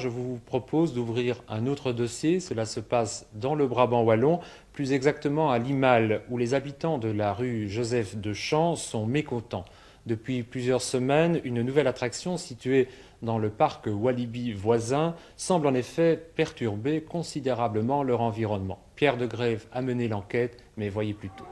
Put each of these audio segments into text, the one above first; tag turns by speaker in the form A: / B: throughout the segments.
A: Je vous propose d'ouvrir un autre dossier. Cela se passe dans le Brabant wallon, plus exactement à Limal, où les habitants de la rue Joseph de Champs sont mécontents. Depuis plusieurs semaines, une nouvelle attraction située dans le parc Walibi voisin semble en effet perturber considérablement leur environnement. Pierre de Grève a mené l'enquête, mais voyez plutôt.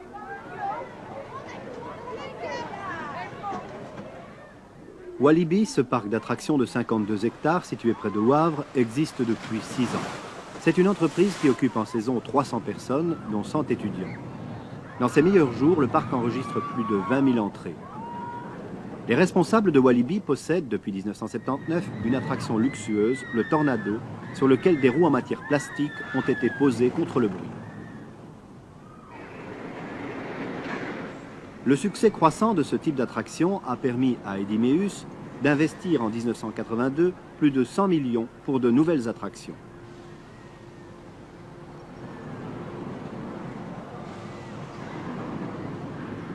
B: Walibi, ce parc d'attractions de 52 hectares situé près de Wavre, existe depuis 6 ans. C'est une entreprise qui occupe en saison 300 personnes, dont 100 étudiants. Dans ses meilleurs jours, le parc enregistre plus de 20 000 entrées. Les responsables de Walibi possèdent depuis 1979 une attraction luxueuse, le Tornado, sur lequel des roues en matière plastique ont été posées contre le bruit. Le succès croissant de ce type d'attraction a permis à Edimeus d'investir en 1982 plus de 100 millions pour de nouvelles attractions.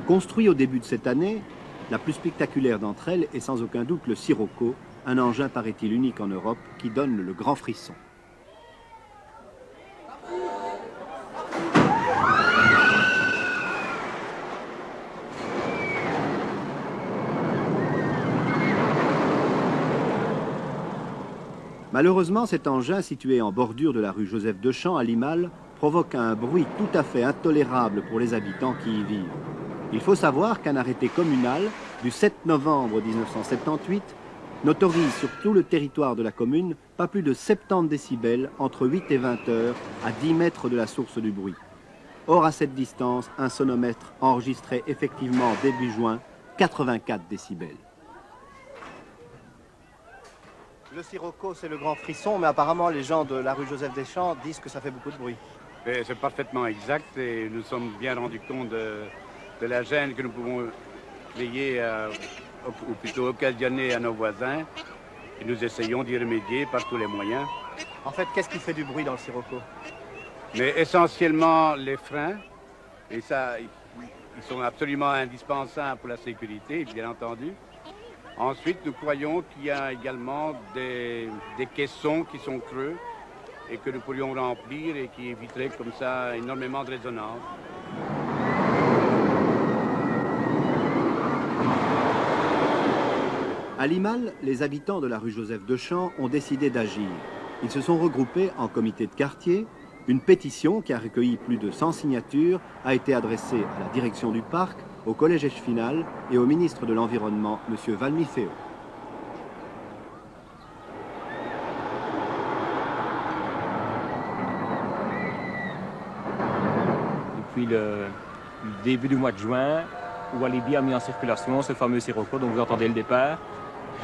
B: Construit au début de cette année, la plus spectaculaire d'entre elles est sans aucun doute le Sirocco, un engin paraît-il unique en Europe qui donne le grand frisson. Malheureusement, cet engin, situé en bordure de la rue Joseph de Champs à Limal, provoque un bruit tout à fait intolérable pour les habitants qui y vivent. Il faut savoir qu'un arrêté communal du 7 novembre 1978 n'autorise sur tout le territoire de la commune pas plus de 70 décibels entre 8 et 20 heures à 10 mètres de la source du bruit. Or, à cette distance, un sonomètre enregistrait effectivement début juin 84 décibels.
C: Le Sirocco, c'est le grand frisson, mais apparemment les gens de la rue Joseph Deschamps disent que ça fait beaucoup de bruit.
D: C'est parfaitement exact et nous sommes bien rendus compte de la gêne que nous pouvons créer, ou plutôt occasionner à nos voisins. Et nous essayons d'y remédier par tous les moyens.
C: En fait, qu'est-ce qui fait du bruit dans le Sirocco?
D: Mais essentiellement les freins, et ça, ils sont absolument indispensables pour la sécurité, bien entendu. Ensuite, nous croyons qu'il y a également des caissons qui sont creux et que nous pourrions remplir et qui éviteraient comme ça énormément de résonance.
B: À Limal, les habitants de la rue Joseph de Champs ont décidé d'agir. Ils se sont regroupés en comité de quartier. Une pétition qui a recueilli plus de 100 signatures a été adressée à la direction du parc, au collège Echefinal et au ministre de l'Environnement, M. Valmy-Féo.
E: Depuis le début du mois de juin, Walibi a mis en circulation ce fameux Sirocco dont vous entendez le départ.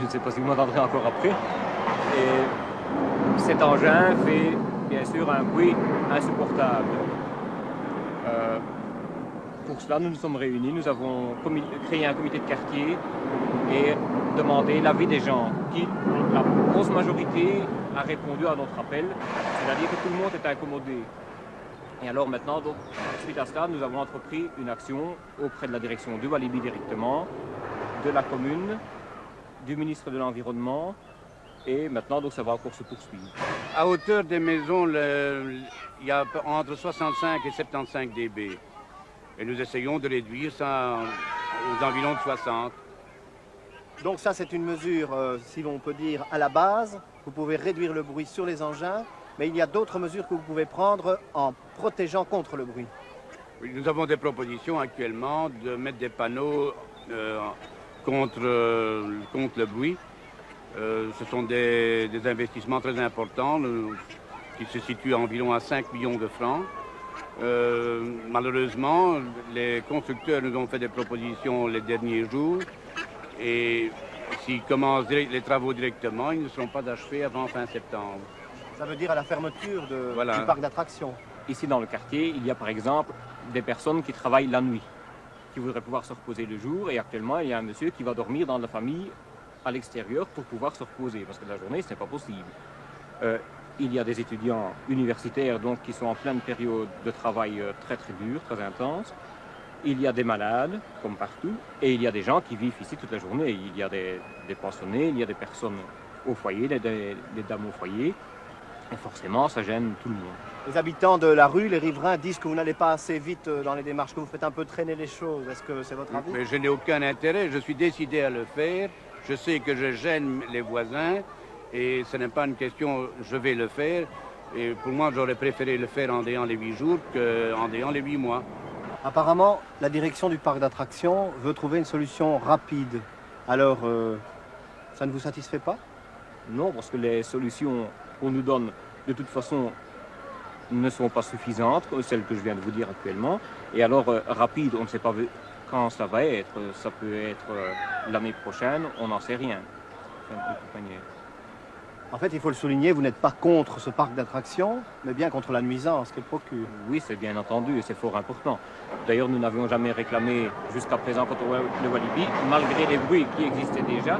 E: Je ne sais pas si vous m'entendrez encore après. Et cet engin fait bien sûr un bruit insupportable. Pour cela, nous nous sommes réunis, nous avons créé un comité de quartier et demandé l'avis des gens, qui, la grosse majorité, a répondu à notre appel, c'est-à-dire que tout le monde est incommodé. Et alors maintenant, donc, suite à cela, nous avons entrepris une action auprès de la direction du Walibi directement, de la commune, du ministre de l'Environnement, et maintenant, donc, ça va encore se poursuivre.
D: À hauteur des maisons, il y a entre 65 et 75 dB. Et nous essayons de réduire ça aux environs de 60.
C: Donc ça, c'est une mesure, si l'on peut dire, à la base. Vous pouvez réduire le bruit sur les engins, mais il y a d'autres mesures que vous pouvez prendre en protégeant contre le bruit.
D: Oui, nous avons des propositions actuellement de mettre des panneaux contre le bruit. Ce sont des investissements très importants qui se situent environ à 5 millions de francs. Malheureusement, les constructeurs nous ont fait des propositions les derniers jours et s'ils commencent les travaux directement, ils ne seront pas achevés avant fin septembre.
C: Ça veut dire à la fermeture
D: Voilà.
C: du parc d'attractions.
E: Ici dans le quartier, il y a par exemple des personnes qui travaillent la nuit, qui voudraient pouvoir se reposer le jour, et actuellement il y a un monsieur qui va dormir dans la famille à l'extérieur pour pouvoir se reposer, parce que la journée ce n'est pas possible. Il y a des étudiants universitaires donc, qui sont en pleine période de travail très très dur, très intense. Il y a des malades, comme partout, et il y a des gens qui vivent ici toute la journée. Il y a des pensionnés, il y a des personnes au foyer, des dames au foyer. Et forcément, ça gêne tout le monde.
C: Les habitants de la rue, les riverains, disent que vous n'allez pas assez vite dans les démarches, que vous faites un peu traîner les choses. Est-ce que c'est votre avis?
D: Mais je n'ai aucun intérêt, je suis décidé à le faire. Je sais que je gêne les voisins et ce n'est pas une question, je vais le faire. Et pour moi, j'aurais préféré le faire en déant les 8 jours qu'en déant les 8 mois.
C: Apparemment, la direction du parc d'attractions veut trouver une solution rapide. Alors, ça ne vous satisfait pas?
E: Non, parce que les solutions qu'on nous donne, de toute façon, ne sont pas suffisantes, comme celles que je viens de vous dire actuellement. Et alors, rapide, on ne sait pas quand ça va être. Ça peut être l'année prochaine, on n'en sait rien.
C: En fait, il faut le souligner, vous n'êtes pas contre ce parc d'attractions, mais bien contre la nuisance qu'il procure.
E: Oui, c'est bien entendu, et c'est fort important. D'ailleurs, nous n'avions jamais réclamé jusqu'à présent contre le Walibi, malgré les bruits qui existaient déjà.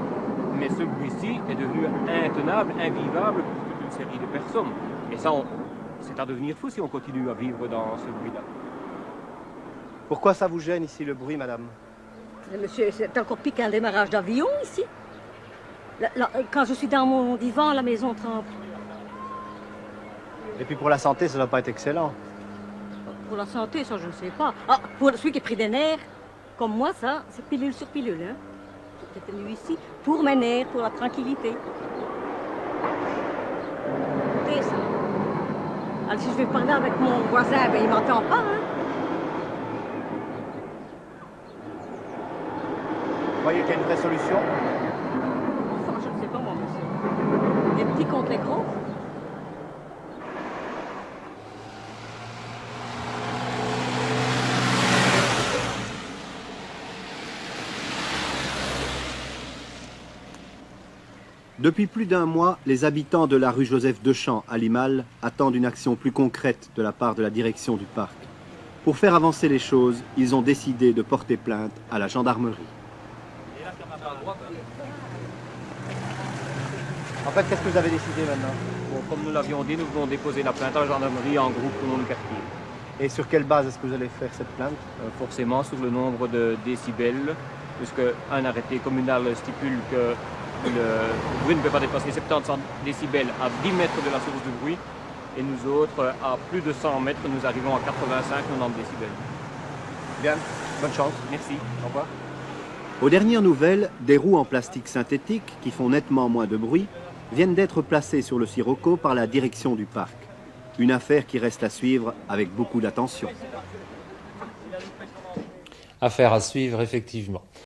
E: Mais ce bruit-ci est devenu intenable, invivable pour toute une série de personnes. Et ça, c'est à devenir fou si on continue à vivre dans ce bruit-là.
C: Pourquoi ça vous gêne ici, le bruit, madame?
F: Monsieur, c'est encore pire qu'un démarrage d'avion ici. Quand je suis dans mon divan, la maison tremble.
C: Et puis pour la santé, ça ne doit pas être excellent.
F: Pour la santé, ça, je ne sais pas. Ah, pour celui qui est pris des nerfs, comme moi, ça, c'est pilule sur pilule. Hein. J'étais venu ici pour mes nerfs, pour la tranquillité. Écoutez, ça. Alors, si je vais parler avec mon voisin, ben, il ne m'entend pas. Hein.
C: Vous croyez qu'il y a une vraie solution?
F: Enfin, je ne sais pas, moi, monsieur. Les petits contre les gros.
B: Depuis plus d'un mois, les habitants de la rue Joseph Dechamps à Limal attendent une action plus concrète de la part de la direction du parc. Pour faire avancer les choses, ils ont décidé de porter plainte à la gendarmerie.
C: En fait, qu'est-ce que vous avez décidé maintenant?
E: Bon, comme nous l'avions dit, nous voulons déposer la plainte à la gendarmerie en groupe au nom du quartier.
C: Et sur quelle base est-ce que vous allez faire cette plainte?
E: Forcément sur le nombre de décibels, puisque un arrêté communal stipule que le bruit ne peut pas dépasser 70 décibels à 10 mètres de la source du bruit, et nous autres, à plus de 100 mètres, nous arrivons à 85-90 décibels.
C: Bien, bonne chance.
E: Merci.
C: Au revoir.
B: Aux dernières nouvelles, des roues en plastique synthétique, qui font nettement moins de bruit, viennent d'être placées sur le Sirocco par la direction du parc. Une affaire qui reste à suivre avec beaucoup d'attention.
A: Affaire à suivre, effectivement.